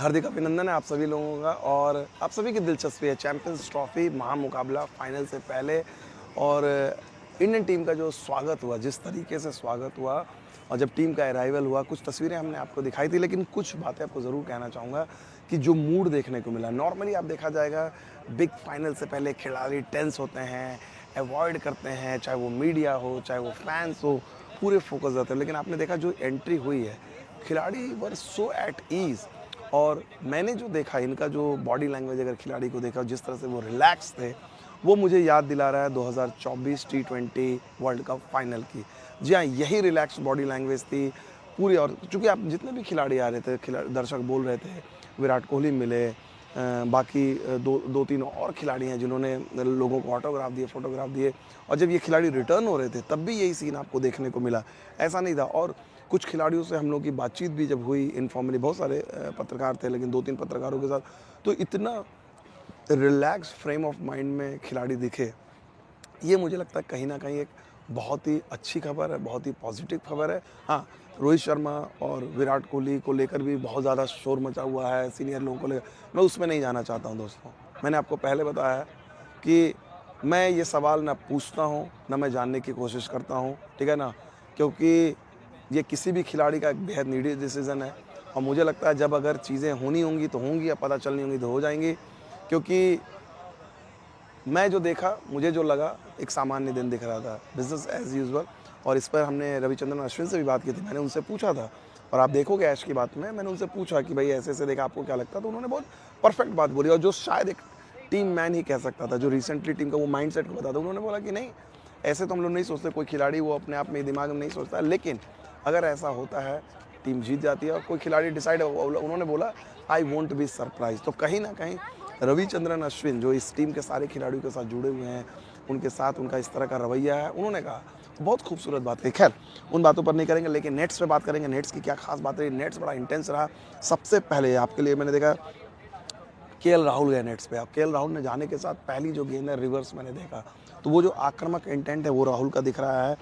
हार्दिक अभिनंदन है आप सभी लोगों का और आप सभी की दिलचस्पी है चैंपियंस ट्रॉफी महामुकाबला फाइनल से पहले। और इंडियन टीम का जो स्वागत हुआ, जिस तरीके से स्वागत हुआ और जब टीम का अराइवल हुआ, कुछ तस्वीरें हमने आपको दिखाई थी, लेकिन कुछ बातें आपको ज़रूर कहना चाहूँगा कि जो मूड देखने को मिला। नॉर्मली आप देखा जाएगा बिग फाइनल से पहले खिलाड़ी टेंस होते हैं, अवॉइड करते हैं, चाहे वो मीडिया हो चाहे वो फैंस हो, पूरे फोकस रहते हैं। लेकिन आपने देखा जो एंट्री हुई है, खिलाड़ी वर सो एट ईज़। और मैंने जो देखा इनका जो बॉडी लैंग्वेज, अगर खिलाड़ी को देखा जिस तरह से वो रिलैक्स थे, वो मुझे याद दिला रहा है 2024 T20 वर्ल्ड कप फाइनल की। जी हाँ, यही रिलैक्स बॉडी लैंग्वेज थी पूरी। और चूँकि आप जितने भी खिलाड़ी आ रहे थे, दर्शक बोल रहे थे, विराट कोहली मिले, बाकी दो तीन और खिलाड़ी हैं जिन्होंने लोगों को ऑटोग्राफ दिए, फोटोग्राफ दिए। और जब ये खिलाड़ी रिटर्न हो रहे थे तब भी यही सीन आपको देखने को मिला, ऐसा नहीं था। और कुछ खिलाड़ियों से हम लोग की बातचीत भी जब हुई इनफॉर्मली, बहुत सारे पत्रकार थे, लेकिन 2-3 पत्रकारों के साथ तो इतना रिलैक्स फ्रेम ऑफ माइंड में खिलाड़ी दिखे, ये मुझे लगता है कहीं न कहीं एक बहुत ही अच्छी खबर है, बहुत ही पॉजिटिव खबर है। हाँ, रोहित शर्मा और विराट कोहली को लेकर भी बहुत ज़्यादा शोर मचा हुआ है, सीनियर लोगों को लेकर, मैं उसमें नहीं जाना चाहता हूँ दोस्तों। मैंने आपको पहले बताया है कि मैं ये सवाल ना पूछता हूँ, ना मैं जानने की कोशिश करता हूँ, ठीक है ना? क्योंकि ये किसी भी खिलाड़ी का एक बेहद नीडी डिसीज़न है। और मुझे लगता है जब अगर चीज़ें होनी होंगी तो होंगी, या पता चलनी होंगी तो हो जाएँगी। क्योंकि मैं जो देखा, मुझे जो लगा, एक सामान्य दिन दिख रहा था, बिज़नेस एज़ यूजुअल। और इस पर हमने रविचंद्रन अश्विन से भी बात की थी। मैंने उनसे पूछा था, और आप देखोगे ऐश की बात में, मैंने उनसे पूछा कि भाई ऐसे-ऐसे देखा, आपको क्या लगता है? तो उन्होंने बहुत परफेक्ट बात बोली, और जो शायद एक टीम मैन ही कह सकता था, जो रिसेंटली टीम का वो माइंडसेट को बताता। उन्होंने बोला कि नहीं, ऐसे तो हम लोग नहीं सोचते, कोई खिलाड़ी वो अपने आप में दिमाग में नहीं सोचता, लेकिन अगर ऐसा होता है, टीम जीत जाती है और कोई खिलाड़ी डिसाइड, उन्होंने बोला आई वोंट बी सरप्राइज़। तो कहीं न कहीं रविचंद्रन अश्विन जो इस टीम के सारे खिलाड़ियों के साथ जुड़े हुए हैं, उनके साथ उनका इस तरह का रवैया है, उन्होंने कहा, बहुत खूबसूरत बात कही। खैर, उन बातों पर नहीं करेंगे, लेकिन नेट्स पे बात करेंगे। नेट्स की क्या खास बात रही? नेट्स बड़ा इंटेंस रहा। सबसे पहले आपके लिए मैंने देखा केएल राहुल गए नेट्स पे। अब केएल राहुल ने जाने के साथ पहली जो गेंद है रिवर्स मैंने देखा, तो वो जो आक्रामक इंटेंट है वो राहुल का दिख रहा है।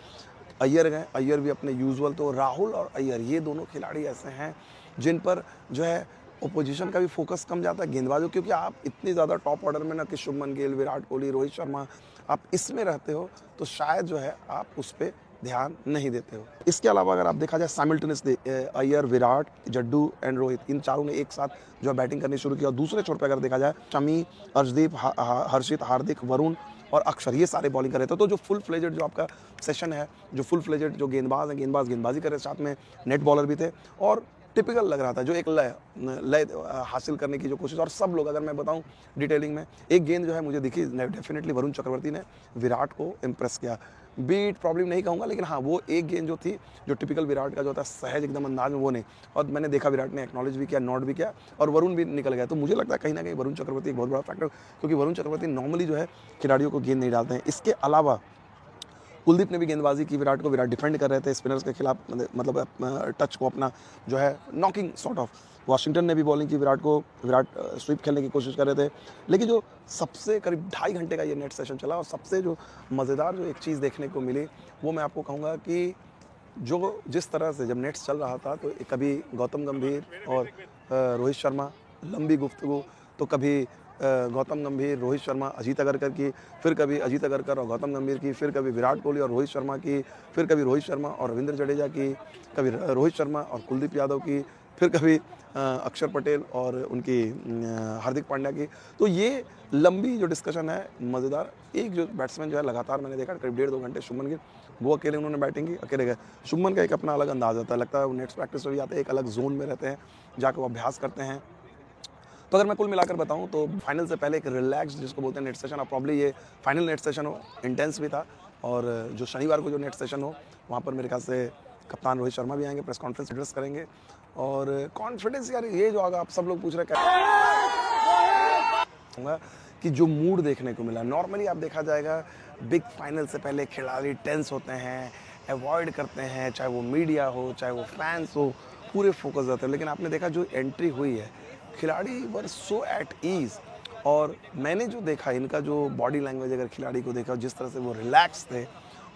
अय्यर गए, अय्यर भी अपने यूजुअल। तो राहुल और अय्यर ये दोनों खिलाड़ी ऐसे हैं जिन पर जो है ओपोजिशन का भी फोकस कम जाता है, गेंदबाजों, क्योंकि आप इतनी ज़्यादा टॉप ऑर्डर में ना कि शुभमन गिल, विराट कोहली, रोहित शर्मा, आप इसमें रहते हो, तो शायद जो है आप उस पे ध्यान नहीं देते हो। इसके अलावा अगर आप देखा जाए साइमल्टेनियसली अय्यर, विराट, जड्डू एंड रोहित, इन चारों ने एक साथ जो है बैटिंग करनी शुरू की। और दूसरे छोर पे अगर देखा जाए शमी, अर्शदीप, हर्षित, हार्दिक, वरुण और अक्षर, ये सारे बॉलिंग कर रहे थे। तो जो फुल फ्लेजेड जो आपका सेशन है, जो फुल फ्लेजेड जो गेंदबाज हैं, गेंदबाजी कर रहे थे, साथ में नेट बॉलर भी थे। और टिपिकल लग रहा था, जो एक लय लय हासिल करने की जो कोशिश। और सब लोग, अगर मैं बताऊं डिटेलिंग में, एक गेंद जो है मुझे दिखी, डेफिनेटली वरुण चक्रवर्ती ने विराट को इम्प्रेस किया। बीट प्रॉब्लम नहीं कहूँगा, लेकिन हाँ, वो एक गेंद जो थी, जो टिपिकल विराट का जो होता है सहज एकदम अंदाज में, वो नहीं। और मैंने देखा विराट ने एक्नॉलेज भी किया, नॉट भी किया, और वरुण भी निकल गया। तो मुझे लगता है कहीं ना कहीं वरुण चक्रवर्ती एक बहुत बड़ा फैक्टर, क्योंकि वरुण चक्रवर्ती नॉर्मली जो है खिलाड़ियों को गेंद नहीं डालते हैं। इसके अलावा कुलदीप ने भी गेंदबाजी की विराट को, विराट डिफेंड कर रहे थे स्पिनर्स के खिलाफ, मतलब टच को अपना जो है नॉकिंग सॉर्ट ऑफ। वाशिंगटन ने भी बॉलिंग की विराट को, विराट स्वीप खेलने की कोशिश कर रहे थे। लेकिन जो सबसे करीब 2.5 घंटे का ये नेट सेशन चला, और सबसे जो मज़ेदार जो एक चीज़ देखने को मिली, वो मैं आपको कहूँगा कि जो जिस तरह से जब नेट्स चल रहा था, तो कभी गौतम गंभीर और रोहित शर्मा लंबी गुफ्तगू, तो कभी गौतम गंभीर, रोहित शर्मा, अजीत अगरकर की, फिर कभी अजीत अगरकर और गौतम गंभीर की, फिर कभी विराट कोहली और रोहित शर्मा की, फिर कभी रोहित शर्मा और रविंद्र जडेजा की, कभी रोहित शर्मा और कुलदीप यादव की, फिर कभी अक्षर पटेल और उनकी हार्दिक पांड्या की। तो ये लंबी जो डिस्कशन है, मज़ेदार। एक जो बैट्समैन जो है लगातार मैंने देखा करीब 1.5-2 घंटे, शुभमन गिल, वो अकेले उन्होंने बैटिंग की, अकेले गए। शुभमन का एक अपना अलग अंदाज़ होता है, लगता है वो नेट्स प्रैक्टिस में भी आते हैं, एक अलग जोन में रहते हैं, जाकर वो अभ्यास करते हैं। तो अगर मैं कुल मिलाकर बताऊं, तो फाइनल से पहले एक रिलैक्स जिसको बोलते हैं नेट सेशन, और प्रॉब्ली ये फाइनल नेट सेशन हो, इंटेंस भी था। और जो शनिवार को जो नेट सेशन हो, वहाँ पर मेरे ख्याल से कप्तान रोहित शर्मा भी आएंगे, प्रेस कॉन्फ्रेंस एड्रेस करेंगे। और कॉन्फिडेंस यार, ये जो आगे आप सब लोग पूछ रहे हैं कि जो मूड देखने को मिला, नॉर्मली आप देखा जाएगा बिग फाइनल से पहले खिलाड़ी टेंस होते हैं, अवॉइड करते हैं, चाहे वो मीडिया हो चाहे वो फैंस हो, पूरे फोकस रहते हैं। लेकिन आपने देखा जो एंट्री हुई है, खिलाड़ी वर सो एट ईज़। और मैंने जो देखा इनका जो बॉडी लैंग्वेज, अगर खिलाड़ी को देखा जिस तरह से वो रिलैक्स थे,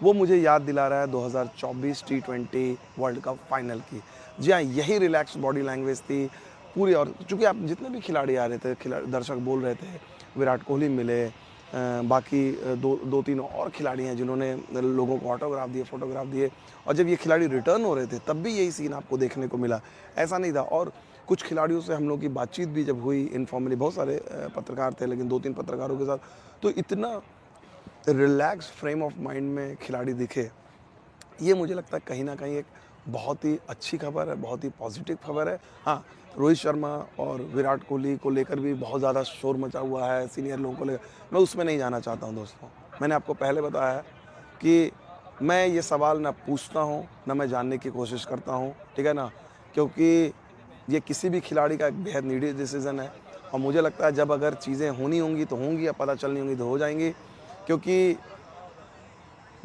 वो मुझे याद दिला रहा है 2024 T20 वर्ल्ड कप फाइनल की। जी हाँ, यही रिलैक्स बॉडी लैंग्वेज थी पूरी। और चूँकि आप जितने भी खिलाड़ी आ रहे थे, दर्शक बोल रहे थे, विराट कोहली मिले, बाकी दो तीन और खिलाड़ी हैं जिन्होंने लोगों को ऑटोग्राफ दिए, फ़ोटोग्राफ दिए। और जब ये खिलाड़ी रिटर्न हो रहे थे तब भी यही सीन आपको देखने को मिला, ऐसा नहीं था। और कुछ खिलाड़ियों से हम लोग की बातचीत भी जब हुई इनफॉर्मली, बहुत सारे पत्रकार थे, लेकिन 2-3 पत्रकारों के साथ, तो इतना रिलैक्स फ्रेम ऑफ माइंड में खिलाड़ी दिखे, ये मुझे लगता है कहीं न कहीं एक बहुत ही अच्छी खबर है, बहुत ही पॉजिटिव खबर है। हाँ, रोहित शर्मा और विराट कोहली को लेकर भी बहुत ज़्यादा शोर मचा हुआ है, सीनियर लोगों को लेकर, मैं उसमें नहीं जाना चाहता हूँ दोस्तों। मैंने आपको पहले बताया है कि मैं ये सवाल ना पूछता हूँ, ना मैं जानने की कोशिश करता हूँ, ठीक है ना? क्योंकि ये किसी भी खिलाड़ी का एक बेहद नीडी डिसीज़न है, और मुझे लगता है जब अगर चीज़ें होनी होंगी तो होंगी, या पता चलनी होंगी तो हो जाएँगी। क्योंकि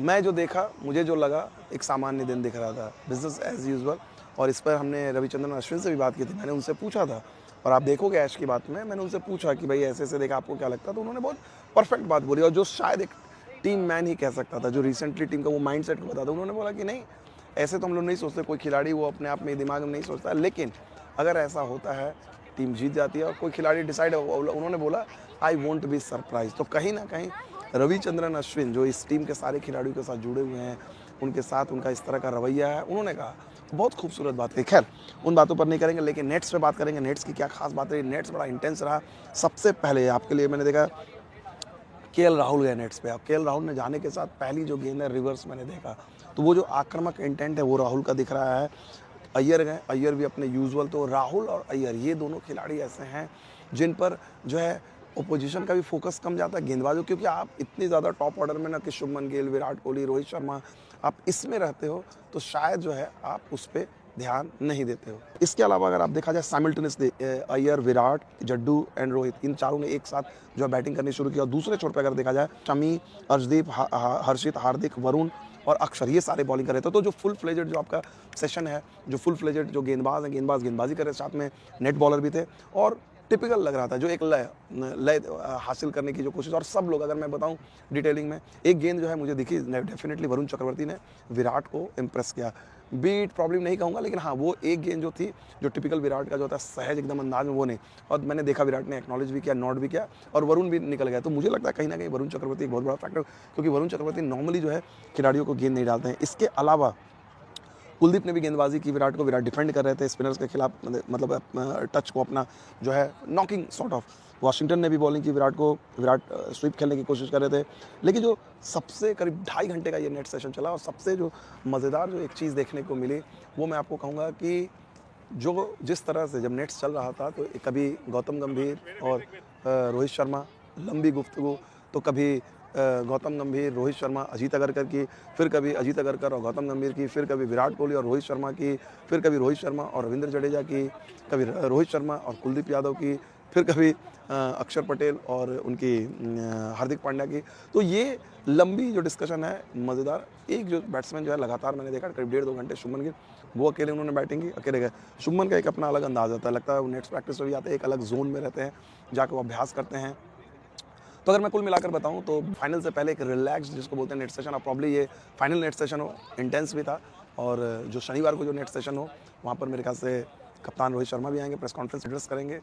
मैं जो देखा, मुझे जो लगा, एक सामान्य दिन दिख रहा था, बिज़नेस एज़ यूजुअल। और इस पर हमने रविचंद्रन अश्विन से भी बात की थी, मैंने उनसे पूछा था, और आप देखोगे ऐश की बात में, मैंने उनसे पूछा कि भाई ऐसे-ऐसे देखा, आपको क्या लगता है? तो उन्होंने बहुत परफेक्ट बात बोली, और जो शायद एक टीम मैन ही कह सकता था, जो रिसेंटली टीम का वो माइंडसेट को बताता। उन्होंने बोला कि नहीं, ऐसे तो हम लोग नहीं सोचते, कोई खिलाड़ी वो अपने आप में दिमाग में नहीं सोचता है, लेकिन अगर ऐसा होता है, टीम जीत जाती है और कोई खिलाड़ी डिसाइड, उन्होंने बोला आई वोंट बी सरप्राइज़। तो कहीं न कहीं रविचंद्रन अश्विन जो इस टीम के सारे खिलाड़ियों के साथ जुड़े हुए हैं, उनके साथ उनका इस तरह का रवैया है, उन्होंने कहा, बहुत खूबसूरत बात कही। खैर, उन बातों पर नहीं करेंगे, लेकिन नेट्स पे बात करेंगे। नेट्स की क्या खास बात रही? नेट्स बड़ा इंटेंस रहा। सबसे पहले आपके लिए मैंने देखा, केएल राहुल गए नेट्स पे। अब केएल राहुल ने जाने के साथ पहली जो गेंद है रिवर्स मैंने देखा, तो वो जो आक्रामक इंटेंट है वो राहुल का दिख रहा है। अय्यर गए, अय्यर भी अपने यूजुअल। तो राहुल और अय्यर ये दोनों खिलाड़ी ऐसे हैं जिन पर जो है ओपोजिशन का भी फोकस कम जाता है, गेंदबाजों, क्योंकि आप इतनी ज़्यादा टॉप ऑर्डर में ना कि शुभमन गिल, विराट कोहली, रोहित शर्मा, आप इसमें रहते हो, तो शायद जो है आप उस पे ध्यान नहीं देते हो। इसके अलावा अगर आप देखा जाए साइमल्टेनियसली, अय्यर, विराट, जड्डू एंड रोहित, इन चारों ने एक साथ जो है बैटिंग करनी शुरू की। और दूसरे छोर पे अगर देखा जाए, शमी, अर्शदीप, हर्षित, हार्दिक, वरुण और अक्षर, ये सारे बॉलिंग कर रहे थे। तो जो फुल फ्लेजेड जो आपका सेशन है, जो फुल फ्लेजेड जो गेंदबाज हैं, गेंदबाजी कर रहे, साथ में नेट बॉलर भी थे, और टिपिकल लग रहा था, जो एक लय हासिल करने की जो कोशिश। और सब लोग, अगर मैं बताऊं डिटेलिंग में, एक गेंद जो है मुझे दिखी, डेफिनेटली वरुण चक्रवर्ती ने विराट को इम्प्रेस किया। बीट प्रॉब्लम नहीं कहूँगा, लेकिन हाँ, वो एक गेंद जो थी, जो टिपिकल विराट का जो होता है सहज एकदम अंदाज में, वो नहीं। और मैंने देखा विराट ने एक्नॉलेज भी किया, नॉट भी किया, और वरुण भी निकल गया। तो मुझे लगता है कहीं ना कहीं वरुण चक्रवर्ती एक बहुत बड़ा फैक्टर, क्योंकि वरुण चक्रवर्ती नॉर्मली जो है खिलाड़ियों को गेंद नहीं डालते हैं। इसके अलावा कुलदीप ने भी गेंदबाजी की विराट को, विराट डिफेंड कर रहे थे स्पिनर्स के खिलाफ, मतलब टच को अपना जो है नॉकिंग सॉर्ट ऑफ। वाशिंगटन ने भी बॉलिंग की विराट को, विराट स्वीप खेलने की कोशिश कर रहे थे। लेकिन जो सबसे करीब 2.5 घंटे का ये नेट सेशन चला, और सबसे जो मज़ेदार जो एक चीज़ देखने को मिली, वो मैं आपको कहूँगा कि जो जिस तरह से जब नेट्स चल रहा था, तो कभी गौतम गंभीर और रोहित शर्मा, लंबी गुफ्तगू, तो कभी गौतम गंभीर, रोहित शर्मा, अजीत अगरकर की, फिर कभी अजीत अगरकर और गौतम गंभीर की, फिर कभी विराट कोहली और रोहित शर्मा की, फिर कभी रोहित शर्मा और रविंद्र जडेजा की, कभी रोहित शर्मा और कुलदीप यादव की, फिर कभी अक्षर पटेल और उनकी हार्दिक पांड्या की। तो ये लंबी जो डिस्कशन है, मज़ेदार। एक जो बैट्समैन जो है लगातार मैंने देखा करीब 1.5-2 घंटे, शुभमन गिल, वो अकेले उन्होंने बैटिंग की, अकेले गए। शुभमन का एक अपना अलग अंदाज़ आता है, लगता है वो नेट्स प्रैक्टिस में भी आते हैं, एक अलग जोन में रहते हैं, जाकर वो अभ्यास करते हैं। तो अगर मैं कुल मिलाकर बताऊं, तो फाइनल से पहले एक रिलैक्स जिसको बोलते हैं नेट सेशन, और प्रॉब्ली ये फाइनल नेट सेशन हो, इंटेंस भी था। और जो शनिवार को जो नेट सेशन हो, वहाँ पर मेरे ख्याल से कप्तान रोहित शर्मा भी आएंगे, प्रेस कॉन्फ्रेंस एड्रेस करेंगे।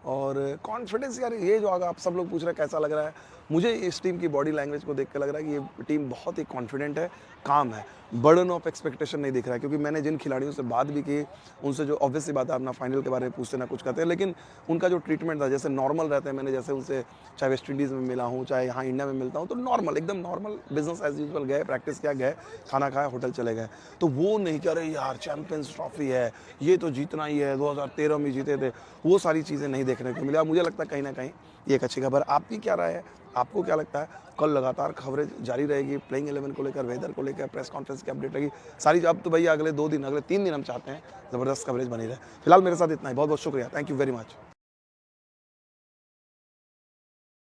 और कॉन्फिडेंस, यार ये जो आप सब लोग पूछ रहे हैं कैसा लग रहा है, मुझे इस टीम की बॉडी लैंग्वेज को देख कर लग रहा है कि ये टीम बहुत ही कॉन्फिडेंट है, काम है, बर्डन ऑफ एक्सपेक्टेशन नहीं दिख रहा है। क्योंकि मैंने जिन खिलाड़ियों से बात भी की, उनसे जो ऑब्वियसली बात है, अपना फाइनल के बारे में पूछते ना कुछ कहते हैं, लेकिन उनका जो ट्रीटमेंट था, जैसे नॉर्मल रहते हैं, मैंने जैसे उनसे चाहे वेस्ट इंडीज़ में मिला हूँ, चाहे यहाँ इंडिया में मिलता हूँ, तो नॉर्मल, एकदम नॉर्मल, बिजनेस एज यूजुअल, गए प्रैक्टिस किया, गए खाना खाया, होटल चले गए। तो वो नहीं कह रहे यार चैंपियंस ट्रॉफी है, ये तो जीतना ही है, 2013 में जीते थे, वो सारी चीज़ें नहीं देखने को मिला। मुझे लगता है कहीं ना कहीं ये एक अच्छी खबर। आपकी क्या राय है, आपको क्या लगता है? कल लगातार खबरें जारी रहेगी, प्लेइंग 11 को लेकर, वेदर को लेकर, प्रेस कॉन्फ्रेंस की अपडेट रहेगी सारी। अब तो भैया अगले 2 दिन, अगले 3 दिन हम चाहते हैं ज़बरदस्त कवरेज बनी रहे। फिलहाल मेरे साथ इतना ही, बहुत बहुत शुक्रिया, थैंक यू वेरी मच।